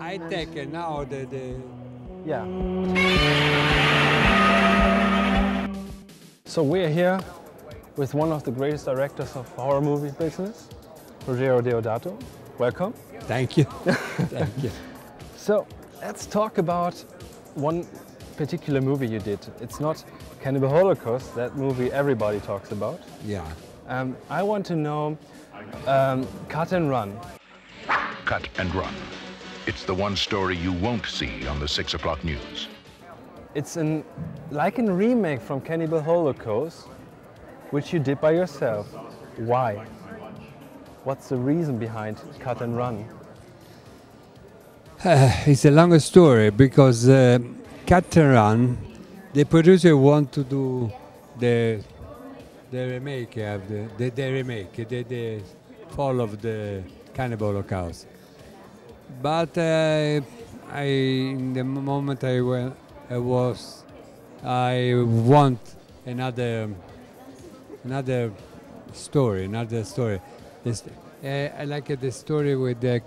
I take now the Yeah. So we're here with one of the greatest directors of horror movie business, Ruggero Deodato. Welcome. thank you, thank you. So let's talk about one particular movie you did. It's not Cannibal Holocaust, that movie everybody talks about. Yeah. I want to know Cut and Run. Cut and Run. It's the one story you won't see on the 6 o'clock news. It's like a remake from Cannibal Holocaust, which you did by yourself. Why? What's the reason behind Cut and Run? It's a longer story because Cut and Run, the producer want to do the remake of the fall of the Cannibal Holocaust. But in the moment I want another story. This, I like the story with the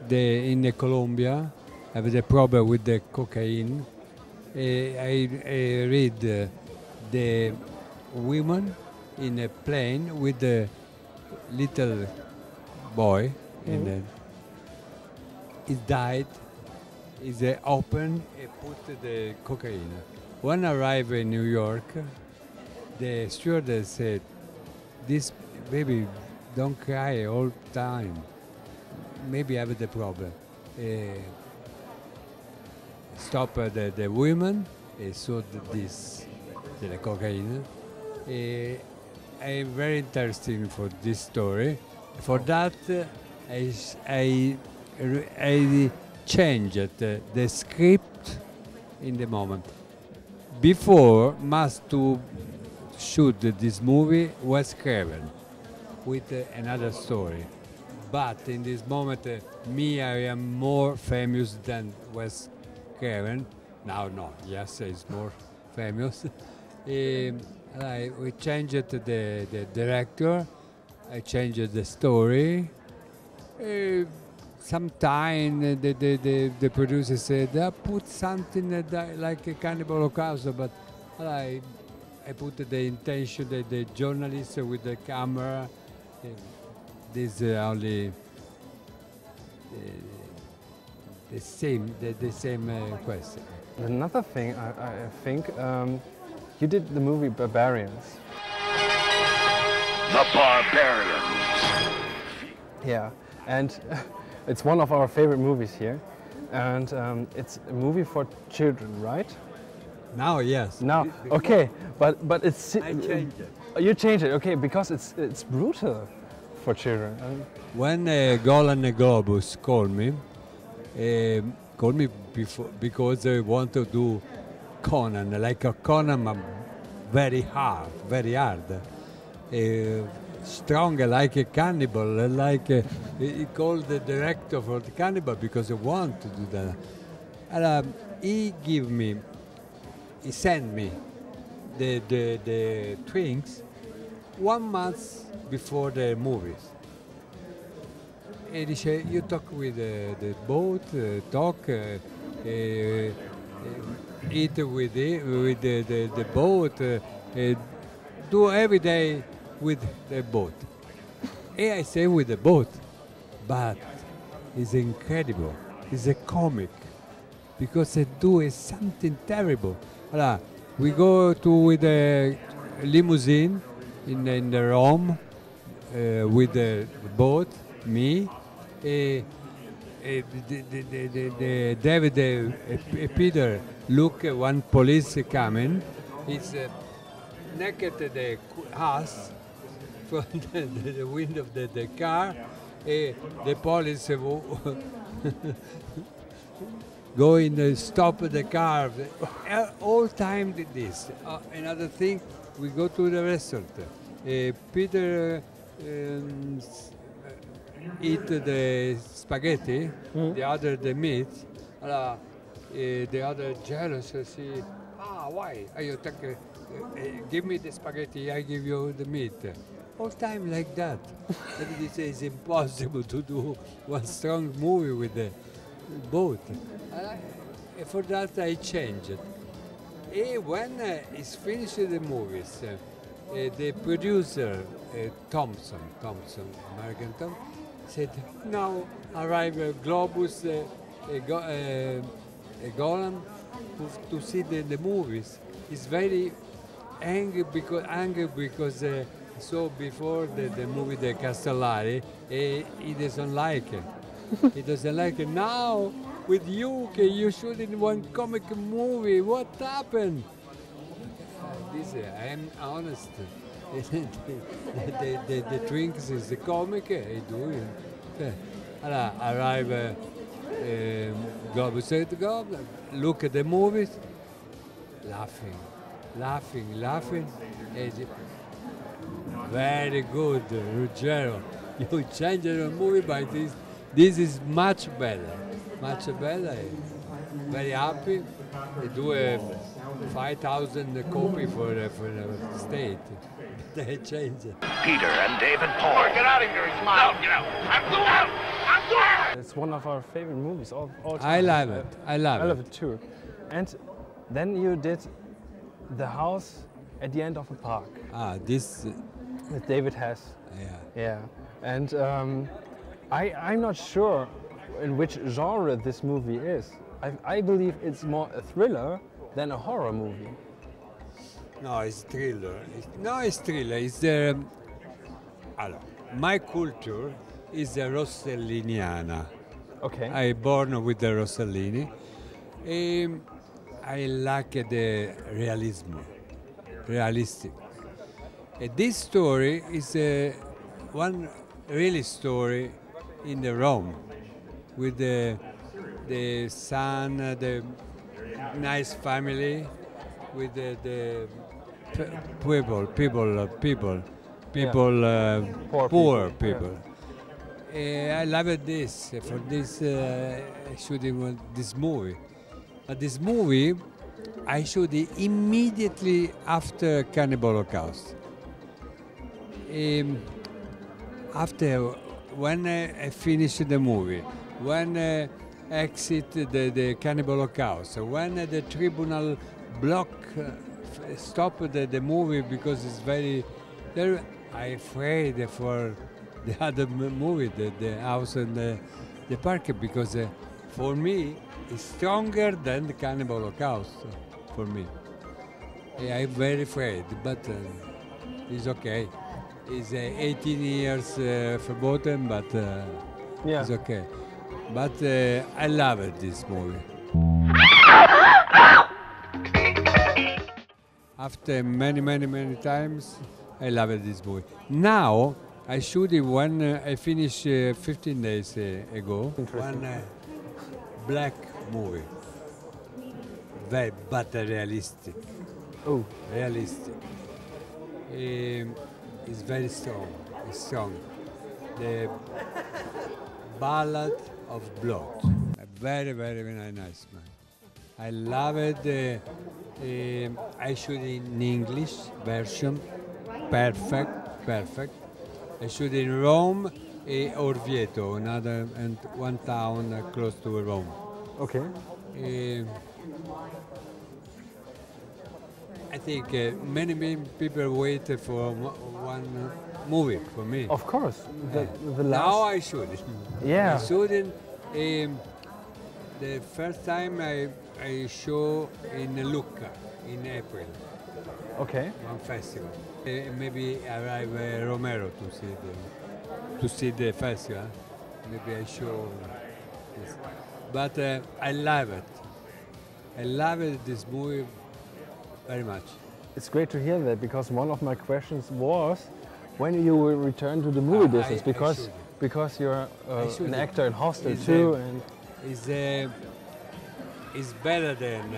in the Colombia, have the problem with the cocaine. I read the women in a plane with the little boy in the. He died. Is open and put the cocaine. When I arrived in New York, the stewardess said, "This baby don't cry all time. Maybe I have the problem. Stop the women. So this the cocaine. I'm very interested for this story. For that, I changed the script in the moment. Before, must to shoot this movie Wes Craven with another story. But in this moment, me, I am more famous than Wes Craven. Now, no, yes, he's more famous. We changed the director. I changed the story. Sometime the producer said, put something like a Cannibal Holocaust, but I put the intention, the journalist with the camera. This only the same question. Another thing, I think, you did the movie Barbarians. The Barbarians. Yeah, and it's one of our favorite movies here. And it's a movie for children, right? Now, yes. Now, okay, but it's... I changed it. You changed it, okay, because it's brutal for children. When Golan Globus called me before because they want to do Conan, like a Conan, but very hard. Strong like a cannibal, he called the director for the cannibal because he want to do that. And he sent me the twins 1 month before the movies. And he said, you talk with the boat, eat with the boat, do every day with the boat. And I say with the boat, but it's incredible. It's a comic because they do something terrible. We go with the limousine in the Rome with the boat, me, the David Peter look one police coming. He's naked the house from the window of the car. The police go in, stop the car. All time did this. Another thing, we go to the restaurant. Peter eat the spaghetti, the other the meat. The other jealous. See, why? You take, give me the spaghetti, I give you the meat. All time like that. And this is impossible to do one strong movie with both. For that I changed. When it's finished the movies, the producer Thompson, American Tom, said now arrive Globus Golan to see the movies. He's very angry because so before the movie The Castellari, he doesn't like it. He doesn't like it. Now with you, you shoot in one comic movie. What happened? I am honest. the drinks is the comic. I do it. Arrive. Globus said, "Go look at the movies." Laughing. Very good, Ruggero. You changed the movie by this. This is much better. Very happy. They do a 5,000 copy for the state. They changed it. Peter and David Paul. Get out of here, smile. Get out. I'm going. It's one of our favorite movies all time. I love it. I love it too. And then you did The House at the End of a Park. This. With David Hess. Yeah. And I'm not sure in which genre this movie is. I believe it's more a thriller than a horror movie. No, it's thriller. It's thriller. My culture is the Rosselliniana. Okay. I born with the Rossellini. I like the realistic. This story is one really story in the Rome, with the son, the nice family, with the poor people. I loved this for this shooting this movie. But this movie I shot it immediately after Cannibal Holocaust. After when I finished the movie, when exit the Cannibal Holocaust, when the tribunal stopped the movie because it's very. I'm afraid for the other movie, the House and the Park, because for me it's stronger than the Cannibal Holocaust. For me, I'm very afraid, but it's okay. It's 18 years verboten, but it's okay. But I love this movie. After many times, I love this movie. Now, I shoot it when I finished 15 days ago. One black movie. But realistic. Oh. Realistic. It's very strong. It's strong. The Ballad of Blood. Very nice, man. I love it. I shoot in English version. Perfect. I shoot in Rome, Orvieto, one town close to Rome. Okay. I think many people wait for one movie for me. Of course. The last. Now I shoot it. Yeah. I shoot it. The first time I show in Lucca in April. Okay. One festival. Maybe arrive Romero to see the festival. Maybe I show this. But I love it. I love this movie very much. It's great to hear that, because one of my questions was when you will return to the movie business, because you're an actor in Hostel too, and it's better than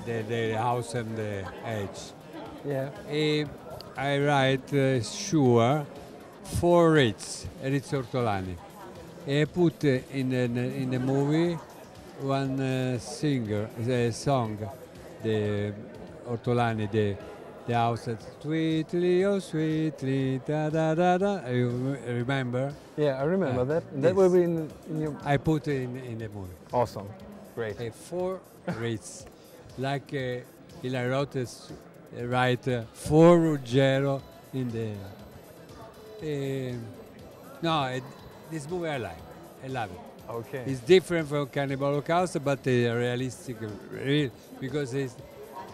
the House and the Edge. Yeah. I write sure 4 Ritz Ortolani. I put in the movie one song, the Ortolani, the house said, sweetly, oh sweetly, da da da da. You remember? Yeah, I remember that. And that Yes. will be in your... I put it in the movie. Awesome. Great. 4 rates, like Hilaire Roth write 4 Ruggero in the. No, this movie I like. I love it. Okay. It's different from Cannibal Holocaust, but realistic, real, because it's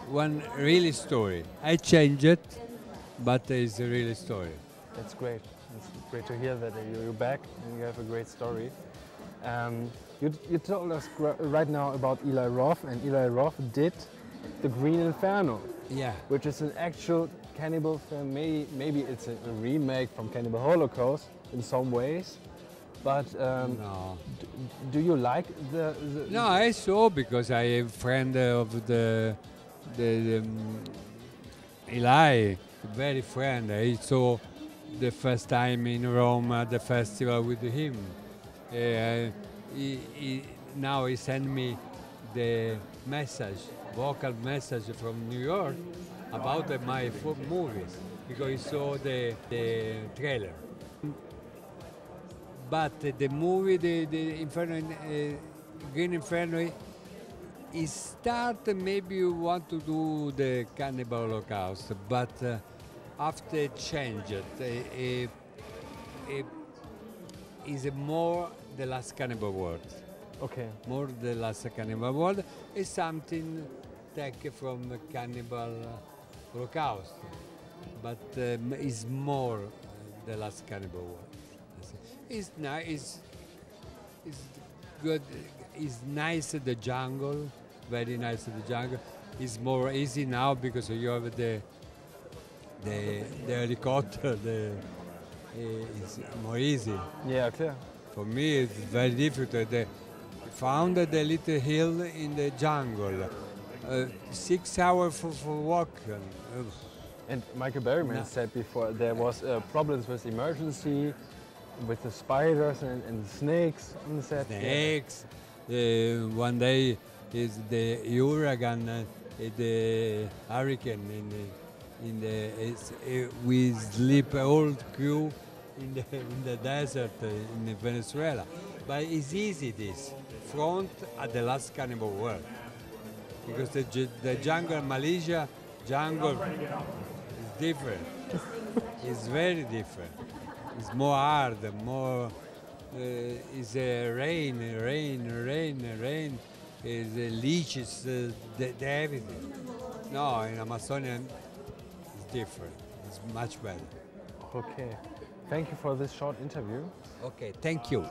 one really story. I changed it, but it's a real story. That's great. It's great to hear that you're back and you have a great story. You told us right now about Eli Roth, and Eli Roth did The Green Inferno, Yeah. which is an actual cannibal film. Maybe it's a remake from Cannibal Holocaust in some ways, but No. do you like the No, I saw because I am friend of the Eli, very friend. I saw the first time in Rome at the festival with him. Now he sent me the message, vocal message from New York about my movies because he saw the trailer. But the movie, the Inferno, Green Inferno, it start maybe you want to do the Cannibal Holocaust, but after change it is more the Last Cannibal World. Okay. More the Last Cannibal World is something taken from the Cannibal Holocaust, but is more the Last Cannibal World. It's nice. It's good. It's nice the jungle. Very nice the jungle. It's more easy now because you have the helicopter. It's more easy. Yeah, clear. For me, it's very difficult. Found the little hill in the jungle. 6 hours for walk. And Michael Berryman No. said before there was problems with emergency, with the spiders and the snakes on the set. Snakes. One day is the hurricane, the hurricane we sleep all crew in the desert in Venezuela. But it's easy this front at the Last Cannibal World because the jungle in Malaysia jungle is different. It's very different. It's more hard, more. Is rain. Is leeches, everything. No, in Amazonia it's different. It's much better. Okay. Thank you for this short interview. Okay, thank you.